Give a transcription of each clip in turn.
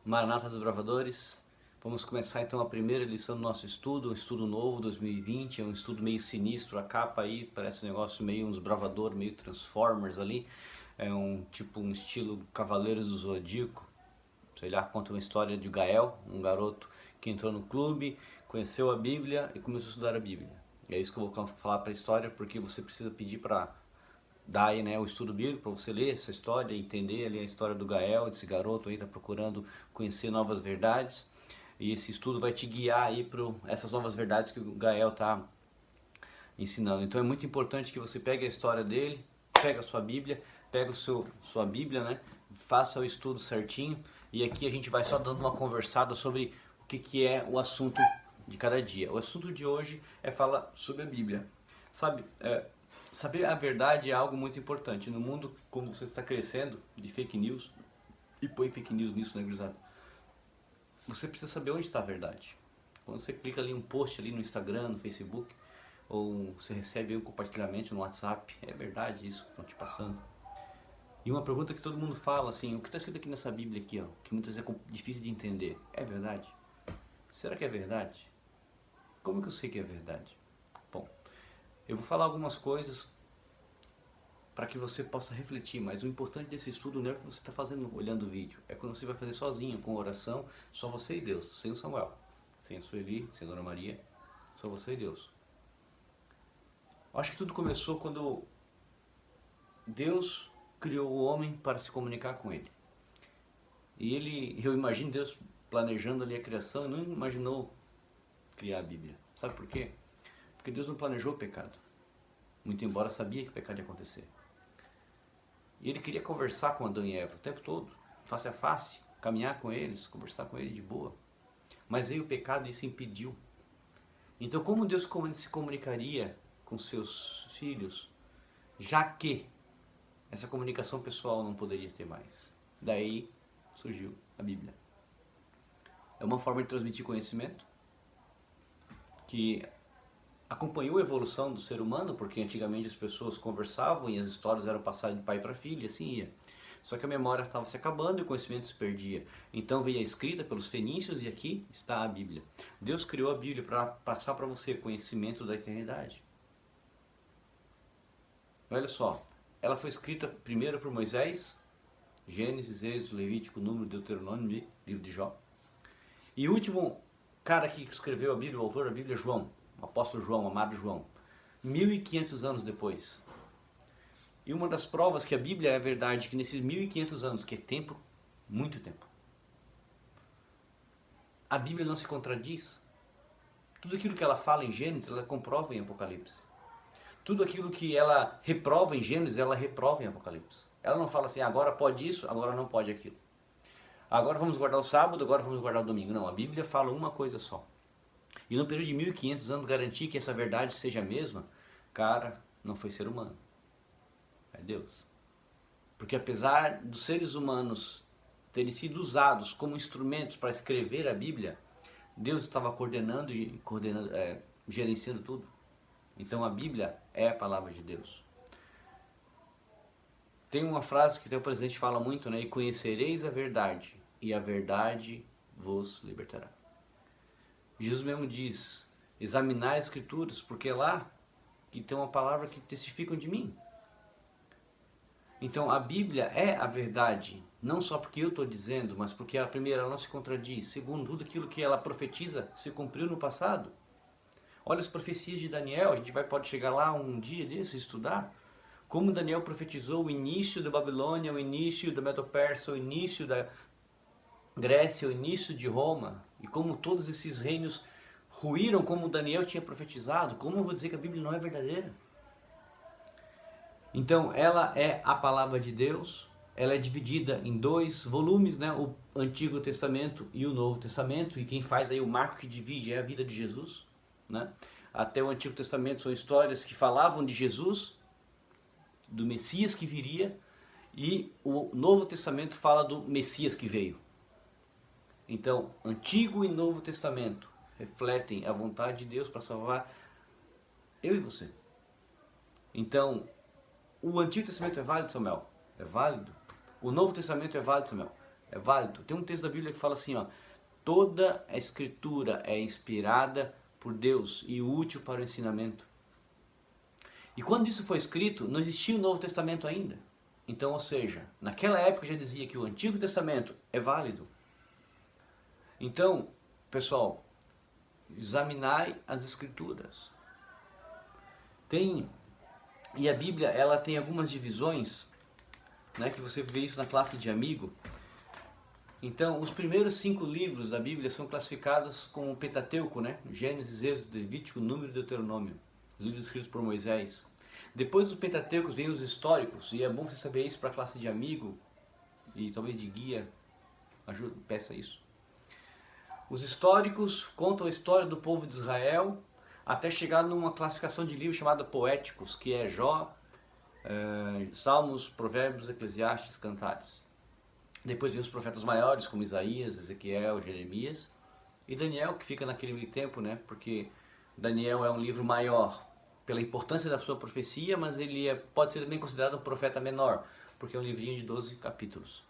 Maranata dos Bravadores. Vamos começar então a primeira lição do nosso estudo, um estudo novo, 2020, é um estudo meio sinistro, a capa aí parece um negócio meio uns bravadores, meio Transformers ali, é um tipo um estilo Cavaleiros do Zodíaco, sei lá, conta uma história de Gael, um garoto que entrou no clube, conheceu a Bíblia e começou a estudar a Bíblia. É isso que eu vou falar para a história, porque você precisa pedir para dar aí, né, o estudo bíblico para você ler essa história, entender ali a história do Gael, desse garoto aí está procurando conhecer novas verdades, e esse estudo vai te guiar aí para essas novas verdades que o Gael está ensinando. Então é muito importante que você pegue a história dele, pega a sua Bíblia, pega sua Bíblia, né, faça o estudo certinho, e aqui a gente vai só dando uma conversada sobre o que é o assunto de cada dia. O assunto de hoje é falar sobre a Bíblia. Sabe, saber a verdade é algo muito importante. No mundo, como você está crescendo, de fake news, e põe fake news nisso, né, gurizada? Você precisa saber onde está a verdade. Quando você clica ali um post ali no Instagram, no Facebook, ou você recebe um compartilhamento no WhatsApp, é verdade isso que estão te passando? E uma pergunta que todo mundo fala, assim, o que está escrito aqui nessa Bíblia aqui, ó, que muitas vezes é difícil de entender, é verdade? Será que é verdade? Como que eu sei que é verdade? Bom, eu vou falar algumas coisas para que você possa refletir, mas o importante desse estudo não é o que você está fazendo olhando o vídeo, é quando você vai fazer sozinho, com oração, só você e Deus, sem o Samuel, sem a Sueli, sem a Dona Maria, só você e Deus. Eu acho que tudo começou quando Deus criou o homem para se comunicar com ele. E eu imagino Deus planejando ali a criação e não imaginou criar a Bíblia. Sabe por quê? Porque Deus não planejou o pecado, muito embora sabia que o pecado ia acontecer. E ele queria conversar com Adão e Eva o tempo todo, face a face, caminhar com eles, conversar com eles de boa. Mas veio o pecado e isso impediu. Então como Deus se comunicaria com seus filhos, já que essa comunicação pessoal não poderia ter mais? Daí surgiu a Bíblia. É uma forma de transmitir conhecimento que acompanhou a evolução do ser humano, porque antigamente as pessoas conversavam e as histórias eram passadas de pai para filho e assim ia. Só que a memória estava se acabando e o conhecimento se perdia. Então veio a escrita pelos fenícios e aqui está a Bíblia. Deus criou a Bíblia para passar para você conhecimento da eternidade. Olha só, ela foi escrita primeiro por Moisés, Gênesis, Êxodo, Levítico, Número, Deuteronômio, livro de Jó. E o último cara que escreveu a Bíblia, o autor da Bíblia, é João, o apóstolo João, amado João, 1500 anos depois. E uma das provas que a Bíblia é verdade, que nesses 1500 anos, que é tempo, muito tempo, a Bíblia não se contradiz. Tudo aquilo que ela fala em Gênesis, ela comprova em Apocalipse. Tudo aquilo que ela reprova em Gênesis, ela reprova em Apocalipse. Ela não fala assim, agora pode isso, agora não pode aquilo. Agora vamos guardar o sábado, agora vamos guardar o domingo. Não, a Bíblia fala uma coisa só. E no período de 1500 anos, garantir que essa verdade seja a mesma, cara, não foi ser humano. É Deus. Porque apesar dos seres humanos terem sido usados como instrumentos para escrever a Bíblia, Deus estava coordenando e gerenciando tudo. Então a Bíblia é a palavra de Deus. Tem uma frase que o presidente fala muito, né? E conhecereis a verdade, e a verdade vos libertará. Jesus mesmo diz, examinar as Escrituras, porque é lá que tem uma palavra que testificam de mim. Então a Bíblia é a verdade, não só porque eu estou dizendo, mas porque a primeira ela não se contradiz. Segundo, tudo aquilo que ela profetiza se cumpriu no passado. Olha as profecias de Daniel, a gente pode chegar lá um dia desse, estudar. Como Daniel profetizou o início da Babilônia, o início da Medo-Persa, o início da Grécia, o início de Roma, e como todos esses reinos ruíram como Daniel tinha profetizado. Como eu vou dizer que a Bíblia não é verdadeira? Então ela é a palavra de Deus, ela é dividida em dois volumes, né? O Antigo Testamento e o Novo Testamento, e quem faz aí o marco que divide é a vida de Jesus, né? Até o Antigo Testamento são histórias que falavam de Jesus, do Messias que viria, e o Novo Testamento fala do Messias que veio. Então, Antigo e Novo Testamento refletem a vontade de Deus para salvar eu e você. Então, o Antigo Testamento é válido, Samuel? É válido. O Novo Testamento é válido, Samuel? é válido. Tem um texto da Bíblia que fala assim, ó, toda a escritura é inspirada por Deus e útil para o ensinamento. E quando isso foi escrito, não existia o Novo Testamento ainda. Então, ou seja, naquela época já dizia que o Antigo Testamento é válido. Então, pessoal, examinai as Escrituras. E a Bíblia, ela tem algumas divisões, né, que você vê isso na classe de amigo. Então, os primeiros 5 livros da Bíblia são classificados como Pentateuco, né? Gênesis, Êxodo, Levítico, Número e Deuteronômio. Os livros escritos por Moisés. Depois dos Pentateucos vem os históricos, e é bom você saber isso para a classe de amigo e talvez de guia, peça isso. Os históricos contam a história do povo de Israel até chegar numa classificação de livros chamada Poéticos, que é Jó, Salmos, Provérbios, Eclesiastes, Cantares. Depois vem os profetas maiores, como Isaías, Ezequiel, Jeremias e Daniel, que fica naquele meio tempo, né? Porque Daniel é um livro maior pela importância da sua profecia, mas ele pode ser também considerado um profeta menor, porque é um livrinho de 12 capítulos.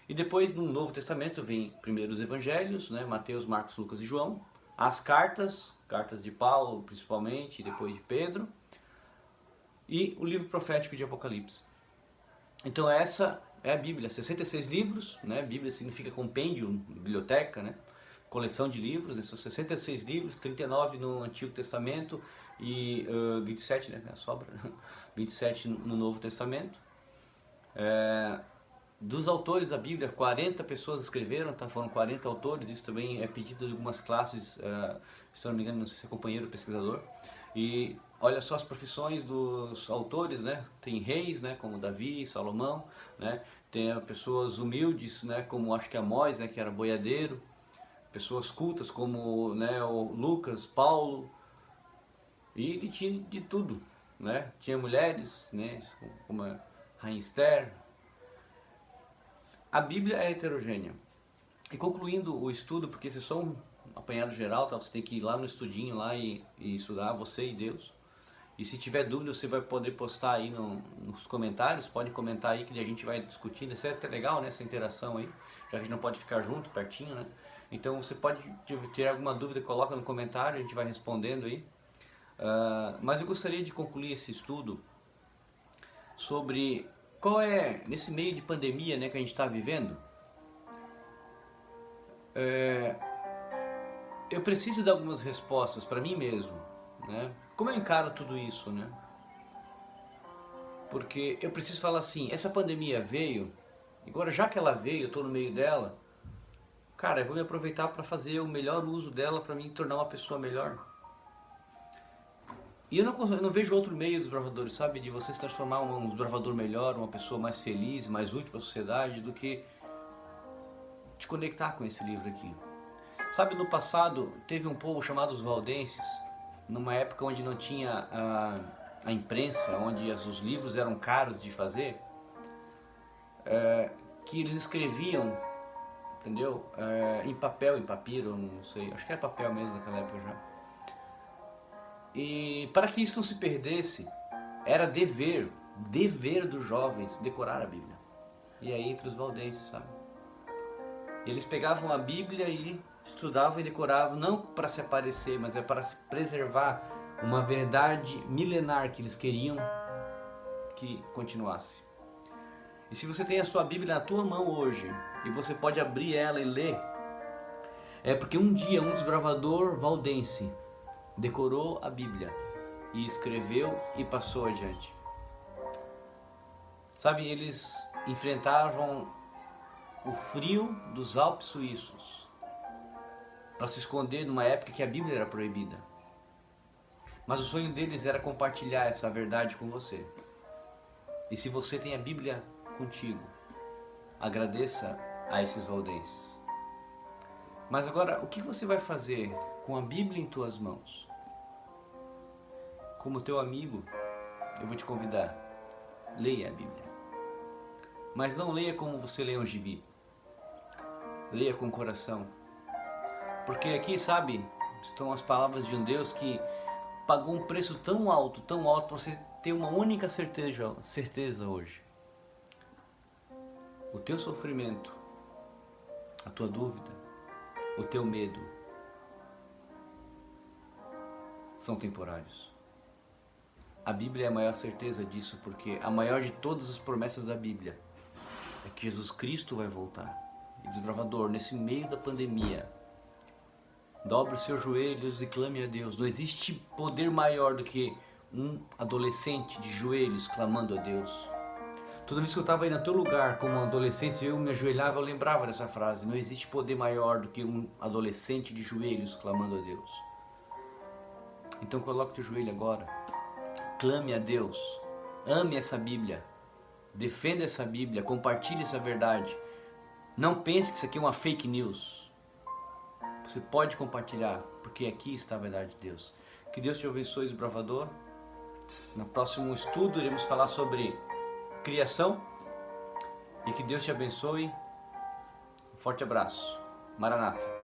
E depois, no Novo Testamento, vem primeiro os Evangelhos, né? Mateus, Marcos, Lucas e João, as cartas de Paulo principalmente, e depois de Pedro, e o livro profético de Apocalipse. Então essa é a Bíblia, 66 livros, né? Bíblia significa compêndio, biblioteca, né? Coleção de livros, né? São 66 livros, 39 no Antigo Testamento e 27, né? Sobra, 27 no Novo Testamento. Dos autores da Bíblia, 40 pessoas escreveram, tá? Foram 40 autores, isso também é pedido de algumas classes, se não me engano, não sei se é companheiro ou pesquisador. E olha só as profissões dos autores, né? Tem reis, né? Como Davi, Salomão, né? Tem pessoas humildes, né? Como acho que Amós, né? Que era boiadeiro. Pessoas cultas como, né? O Lucas, Paulo. E ele tinha de tudo, né? Tinha mulheres, né? Como a Rainha Esther. A Bíblia é heterogênea. E concluindo o estudo, porque esse é só um apanhado geral, tá? Você tem que ir lá no estudinho lá e estudar, você e Deus. E se tiver dúvida, você vai poder postar aí nos comentários, pode comentar aí que a gente vai discutindo. Isso é até legal, né? Essa interação aí, já que a gente não pode ficar junto, pertinho, né? Então você pode ter alguma dúvida, coloca no comentário, a gente vai respondendo aí. Mas eu gostaria de concluir esse estudo sobre qual é, nesse meio de pandemia, né, que a gente está vivendo, eu preciso dar algumas respostas para mim mesmo, né? Como eu encaro tudo isso, né? Porque eu preciso falar assim, essa pandemia veio, agora já que ela veio, eu estou no meio dela, cara, eu vou me aproveitar para fazer o melhor uso dela para me tornar uma pessoa melhor. E eu não vejo outro meio dos desbravadores, sabe? De você se transformar um desbravador melhor, uma pessoa mais feliz, mais útil para a sociedade, do que te conectar com esse livro aqui. Sabe, no passado teve um povo chamado os valdenses, numa época onde não tinha a imprensa, onde os livros eram caros de fazer, que eles escreviam, entendeu? Em papel, em papiro, não sei, acho que era papel mesmo naquela época já. E para que isso não se perdesse, era dever dos jovens decorar a Bíblia. E aí entre os valdenses, sabe? Eles pegavam a Bíblia e estudavam e decoravam, não para se aparecer, mas é para se preservar uma verdade milenar que eles queriam que continuasse. E se você tem a sua Bíblia na tua mão hoje, e você pode abrir ela e ler, é porque um dia um desbravador valdense decorou a Bíblia e escreveu e passou adiante. Sabe, eles enfrentavam o frio dos Alpes suíços para se esconder numa época que a Bíblia era proibida. Mas o sonho deles era compartilhar essa verdade com você. E se você tem a Bíblia contigo, agradeça a esses valdenses. Mas agora, o que você vai fazer com a Bíblia em tuas mãos? Como teu amigo, eu vou te convidar, leia a Bíblia. Mas não leia como você lê um gibi. Leia com o coração. Porque aqui, sabe, estão as palavras de um Deus que pagou um preço tão alto para você ter uma única certeza hoje. O teu sofrimento a tua dúvida, o teu medo são temporários. A Bíblia é a maior certeza disso, porque a maior de todas as promessas da Bíblia é que Jesus Cristo vai voltar. E desbravador, nesse meio da pandemia, dobre os seus joelhos e clame a Deus. Não existe poder maior do que um adolescente de joelhos clamando a Deus. Toda vez que eu estava aí no teu lugar como um adolescente, eu me ajoelhava, eu lembrava dessa frase. Não existe poder maior do que um adolescente de joelhos clamando a Deus. Então coloque teu joelho agora, clame a Deus, ame essa Bíblia, defenda essa Bíblia, compartilhe essa verdade. Não pense que isso aqui é uma fake news. Você pode compartilhar, porque aqui está a verdade de Deus. Que Deus te abençoe, desbravador. No próximo estudo iremos falar sobre criação. E que Deus te abençoe. Um forte abraço. Maranata.